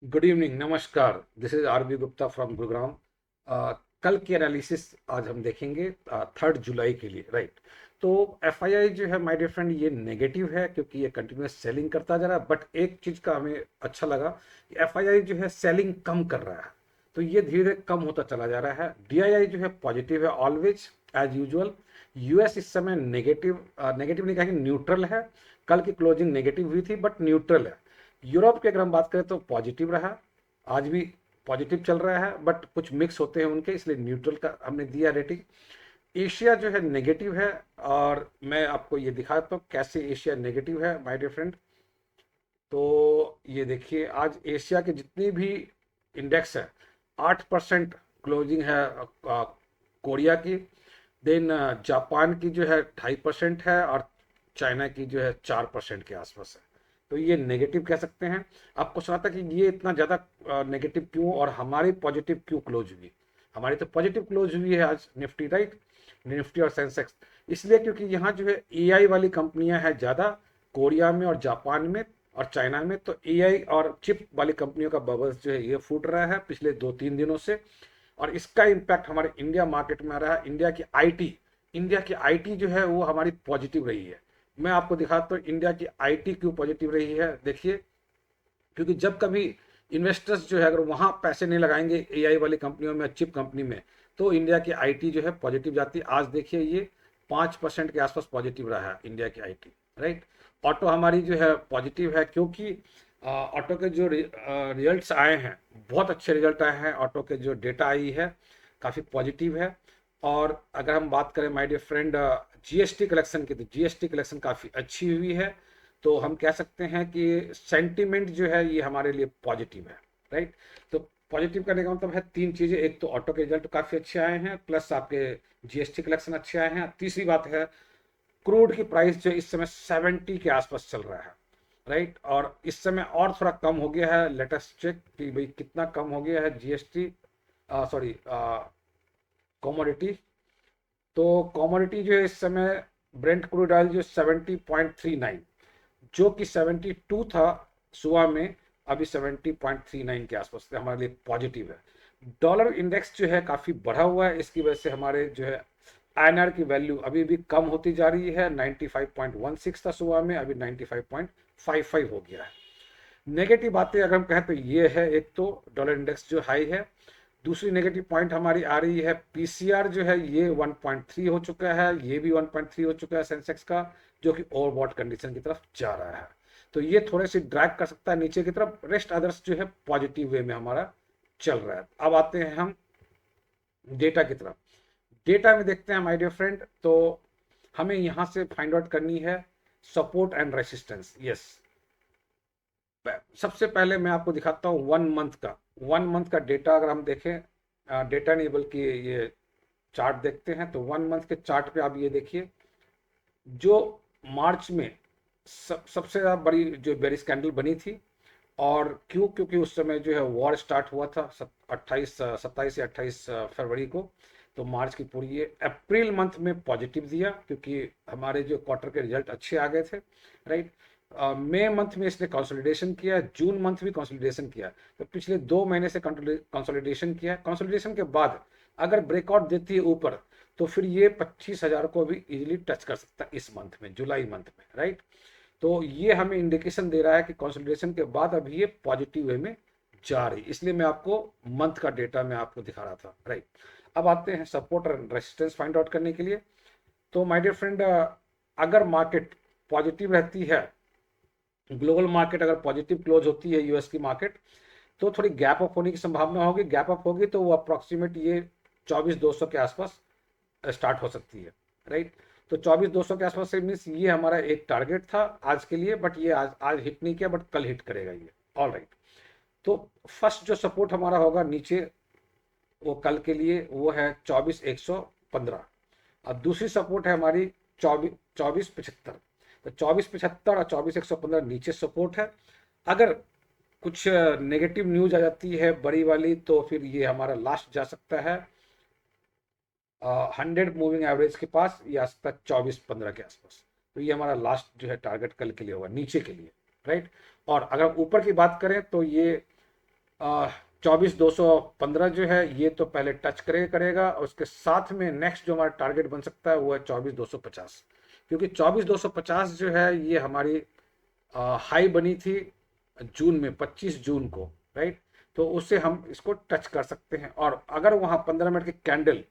Good evening, नमस्कार। This is R B Gupta from Gurugram. कल की एनालिसिस आज हम देखेंगे 3 जुलाई के लिए, राइट। तो एफआईआई जो है माय डियर फ्रेंड, ये नेगेटिव है क्योंकि ये कंटिन्यूस सेलिंग करता जा रहा है। बट एक चीज का हमें अच्छा लगा कि एफआईआई जो है सेलिंग कम कर रहा है, तो ये धीरे धीरे कम होता चला जा रहा है। डीआईआई जो है पॉजिटिव है ऑलवेज, एज यूजुअल। यूएस इस समय नेगेटिव, नेगेटिव नहीं कहेंगे, न्यूट्रल है। कल की क्लोजिंग नेगेटिव हुई थी बट न्यूट्रल है। यूरोप की अगर हम बात करें तो पॉजिटिव रहा, आज भी पॉजिटिव चल रहा है, बट कुछ मिक्स होते हैं उनके, इसलिए न्यूट्रल का हमने दिया रेटिंग। एशिया जो है नेगेटिव है, और मैं आपको ये दिखाता हूँ कैसे एशिया नेगेटिव है माय डियर फ्रेंड। तो ये देखिए, आज एशिया के जितनी भी इंडेक्स है, 8% क्लोजिंग है कोरिया की। देन जापान की जो है 2.5% है, और चाइना की जो है 4% के आसपास है। तो ये नेगेटिव कह सकते हैं। आपको सुना था कि ये इतना ज़्यादा नेगेटिव क्यों, और हमारी पॉजिटिव क्यों क्लोज हुई। हमारी तो पॉजिटिव क्लोज हुई है आज निफ्टी, राइट। निफ्टी और सेंसेक्स, इसलिए क्योंकि यहाँ जो है एआई वाली कंपनियां हैं ज़्यादा, कोरिया में और जापान में और चाइना में। तो एआई और चिप वाली कंपनियों का बबल्स जो है ये फूट रहा है पिछले 2-3 दिनों से, और इसका इम्पैक्ट हमारे इंडिया मार्केट में आ रहा है। इंडिया की आईटी जो है वो हमारी पॉजिटिव रही है। मैं आपको दिखाता हूँ इंडिया की आईटी क्यों पॉजिटिव रही है, देखिए। क्योंकि जब कभी इन्वेस्टर्स जो है अगर वहाँ पैसे नहीं लगाएंगे एआई वाली कंपनियों में, चिप कंपनी में, तो इंडिया की आईटी जो है पॉजिटिव जाती है। आज देखिए ये 5% के आसपास पॉजिटिव रहा है इंडिया की आईटी, राइट। ऑटो हमारी जो है पॉजिटिव है, क्योंकि ऑटो के जो रिजल्ट्स आए हैं, बहुत अच्छे रिजल्ट आए हैं। ऑटो के जो डेटा आई है काफ़ी पॉजिटिव है। और अगर हम बात करें my dear friend GST collection की, तो जीएसटी कलेक्शन काफ़ी अच्छी हुई है। तो हम कह सकते हैं कि सेंटीमेंट जो है ये हमारे लिए पॉजिटिव है, राइट। तो पॉजिटिव करने का मतलब है तीन चीज़ें। एक तो ऑटो के रिजल्ट काफ़ी अच्छे आए हैं, प्लस आपके जीएसटी कलेक्शन अच्छे आए हैं। तीसरी बात है, क्रूड की प्राइस जो इस समय 70 के आसपास चल रहा है, राइट। और इस समय और थोड़ा कम हो गया है, लेटेस्ट चेक कि भाई कितना कम हो गया है जीएसटी, सॉरी, कॉमोडिटी। तो कॉमोडिटी जो है इस समय ब्रेंट क्रूड ऑयल जो 70.39, जो कि 72 था सुबह में, अभी 70.39 के आसपास थे, हमारे लिए पॉजिटिव है। डॉलर इंडेक्स जो है काफ़ी बढ़ा हुआ है, इसकी वजह से हमारे जो है आईएनआर की वैल्यू अभी भी कम होती जा रही है। 95.16 था सुबह में, अभी 95.55 हो गया है। नेगेटिव बातें अगर हम कहें तो ये है, एक तो डॉलर इंडेक्स जो हाई है। दूसरी नेगेटिव पॉइंट हमारी आ रही है, पीसीआर जो है ये 1.3 हो चुका है, ये भी 1.3 हो चुका है सेंसेक्स का, जो कि ओवरबॉट कंडीशन की तरफ जा रहा है। तो ये थोड़े से ड्रैग कर सकता है नीचे की तरफ। रेस्ट अदर्स जो है पॉजिटिव वे में हमारा चल रहा है। अब आते हैं हम डेटा की तरफ। डेटा में देखते हैं माय डियर फ्रेंड, तो हमें यहाँ से फाइंड आउट करनी है सपोर्ट एंड रेसिस्टेंस। यस, सबसे पहले मैं आपको दिखाता हूँ 1 मंथ का। 1 मंथ का डेटा अगर हम देखें, डेटा नहीं बल्कि ये चार्ट देखते हैं, तो 1 मंथ के चार्ट पे आप ये देखिए, जो मार्च में सबसे ज़्यादा बड़ी जो बेरिश कैंडल बनी थी। और क्यों? क्योंकि उस समय जो है वॉर स्टार्ट हुआ था 27 या 28 फरवरी को। तो मार्च की पूरी ये अप्रैल मंथ में पॉजिटिव दिया, क्योंकि हमारे जो क्वार्टर के रिजल्ट अच्छे आ गए थे, राइट। मई मंथ में इसने कंसोलिडेशन किया, जून मंथ भी कंसोलिडेशन किया। तो पिछले 2 महीने से कंसोलिडेशन किया। कंसोलिडेशन के बाद अगर ब्रेकआउट देती है ऊपर, तो फिर ये 25,000 को भी इजीली टच कर सकता है इस मंथ में, जुलाई मंथ में, राइट। तो ये हमें इंडिकेशन दे रहा है कि कंसोलिडेशन के बाद अभी ये पॉजिटिव वे में जा रही, इसलिए मैं आपको मंथ का डेटा मैं आपको दिखा रहा था, राइट। अब आते हैं सपोर्ट और रेजिस्टेंस फाइंड आउट करने के लिए। तो माय डियर फ्रेंड, अगर मार्केट पॉजिटिव रहती है, ग्लोबल मार्केट अगर पॉजिटिव क्लोज होती है, यूएस की मार्केट, तो थोड़ी गैप अप होने की संभावना होगी। गैप अप होगी तो वो अप्रॉक्सीमेट ये 24,200 के आसपास स्टार्ट हो सकती है, राइट। तो 24,200 के आसपास से मीन्स ये हमारा एक टारगेट था आज के लिए, बट ये आज आज हिट नहीं किया, बट कल हिट करेगा ये। All right. तो फर्स्ट जो सपोर्ट हमारा होगा नीचे, वो कल के लिए वो है 24,115। और दूसरी सपोर्ट है हमारी 24,75। तो 24,75 और 24,115 नीचे सपोर्ट है। अगर कुछ नेगेटिव न्यूज आ जाती है बड़ी वाली, तो फिर ये हमारा लास्ट जा सकता है 100 मूविंग एवरेज के पास, या 24,15 के आसपास। तो ये हमारा लास्ट जो है टारगेट कल के लिए होगा नीचे के लिए, राइट। और अगर ऊपर की बात करें तो ये 24,215 जो है ये तो पहले टच करेगा, और उसके साथ में नेक्स्ट जो हमारा टारगेट बन सकता है वो है 24,250, क्योंकि 24,250 जो है ये हमारी हाई बनी थी जून में, 25 जून को, राइट। तो उससे हम इसको टच कर सकते हैं, और अगर वहाँ 15 मिनट की कैंडल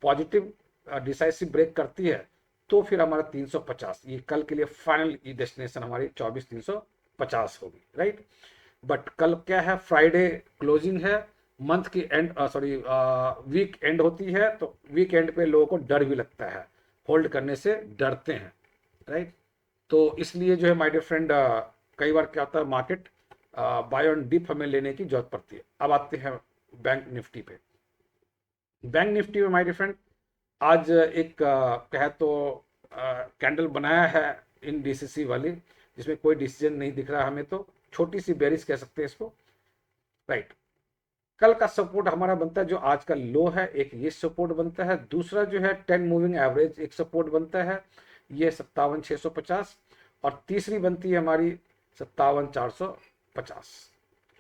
पॉजिटिव डिसाइसिव ब्रेक करती है तो फिर हमारा 350 ये कल के लिए फाइनल डेस्टिनेशन हमारी 24,350 होगी, राइट। बट कल क्या है, फ्राइडे क्लोजिंग है, मंथ की एंड, सॉरी वीक एंड होती है, तो वीक एंड पे लोगों को डर भी लगता है, होल्ड करने से डरते हैं, राइट। तो इसलिए जो है माय डियर फ्रेंड, कई बार क्या होता है, मार्केट बाय ऑन डिप हमें लेने की जरूरत पड़ती है। अब आते हैं बैंक निफ्टी पे। बैंक निफ्टी में माय डियर फ्रेंड आज एक कहे तो कैंडल बनाया है इन डीसीसी वाली, जिसमें कोई डिसीजन नहीं दिख रहा हमें, तो छोटी सी बेरिश कह सकते हैं इसको, राइट। कल का सपोर्ट हमारा बनता है जो आज का लो है, एक ये सपोर्ट बनता है, दूसरा जो है 10 मूविंग एवरेज एक सपोर्ट बनता है, ये 57,650, और तीसरी बनती है हमारी 57,450,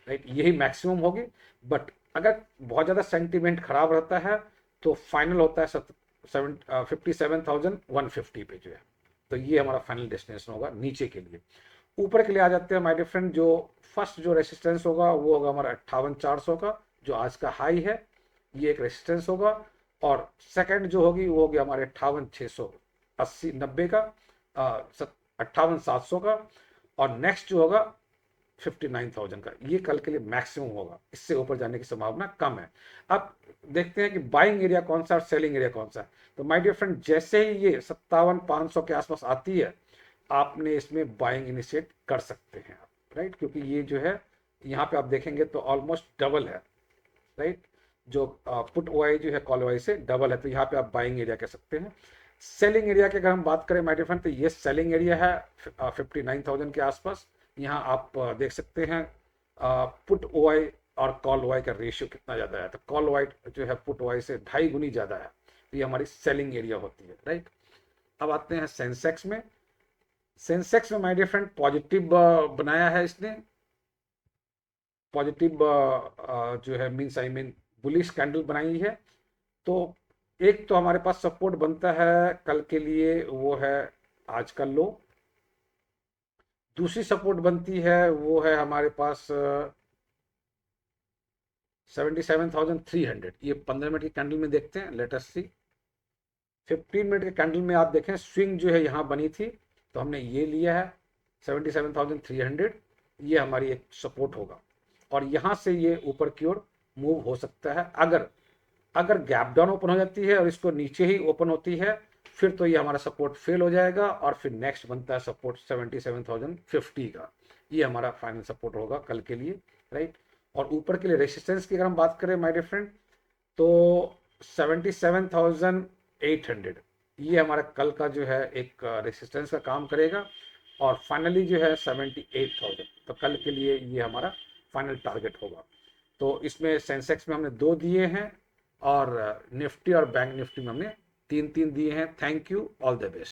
राइट। यही मैक्सिमम होगी। बट अगर बहुत ज़्यादा सेंटीमेंट खराब रहता है तो फाइनल होता है 57,150 पे जो है, तो ये हमारा फाइनल डेस्टिनेशन होगा नीचे के लिए। ऊपर के लिए आ जाते हैं माय डियर फ्रेंड, जो फर्स्ट जो रेसिस्टेंस होगा वो होगा हमारा 58,400 का, जो आज का हाई है, ये एक रेसिस्टेंस होगा। और सेकंड जो होगी वो होगी हमारे 58,680-90 का, 58,700 का, और नेक्स्ट जो होगा 59,000 का, ये कल के लिए मैक्सिमम होगा, इससे ऊपर जाने की संभावना कम है। अब देखते हैं कि बाइंग एरिया कौन सा और सेलिंग एरिया कौन सा है। तो माय डियर फ्रेंड, जैसे ही ये 57,500 के आसपास आती है, आपने इसमें बाइंग इनिशिएट कर सकते हैं आप, राइट, क्योंकि ये जो है यहाँ पे आप देखेंगे तो ऑलमोस्ट डबल है, राइट। जो पुट वाई जो है कॉल वाई से डबल है, तो यहाँ पे आप बाइंग एरिया कह सकते हैं। सेलिंग एरिया की अगर हम बात करें माय डियर फ्रेंड, तो ये सेलिंग एरिया है 59,000 के आसपास। यहाँ आप देख सकते हैं पुट वाई और कॉल वाई का रेशियो कितना ज़्यादा है, तो कॉल वाई जो है पुट वाई से 2.5 गुनी ज़्यादा है, तो ये हमारी सेलिंग एरिया होती है, राइट। अब आते हैं सेंसेक्स में। सेंसेक्स में माय डियर फ्रेंड पॉजिटिव बनाया है इसने, पॉजिटिव जो है means I mean bullish candle बनाई है। तो एक तो हमारे पास सपोर्ट बनता है कल के लिए, वो है आज का लो। दूसरी सपोर्ट बनती है वो है हमारे पास 77,300, ये 15 मिनट की कैंडल में देखते हैं, लेट अस सी। 15 मिनट के कैंडल में आप देखें स्विंग जो है यहाँ बनी थी, तो हमने ये लिया है 77,300, ये हमारी एक सपोर्ट होगा, और यहाँ से ये ऊपर की ओर मूव हो सकता है। अगर अगर गैप डाउन ओपन हो जाती है और इसको नीचे ही ओपन होती है, फिर तो ये हमारा सपोर्ट फेल हो जाएगा, और फिर नेक्स्ट बनता है सपोर्ट 77,050 का, ये हमारा फाइनल सपोर्ट होगा कल के लिए, राइट। और ऊपर के लिए रेसिस्टेंस की अगर हम बात करें माय डियर फ्रेंड, तो 77,800 ये हमारा कल का जो है एक रेसिस्टेंस का काम करेगा, और फाइनली जो है 78,000, तो कल के लिए ये हमारा फाइनल टारगेट होगा। तो इसमें सेंसेक्स में हमने 2 दिए हैं, और निफ्टी और बैंक निफ्टी में हमने 3-3 दिए हैं। Thank you, all the best.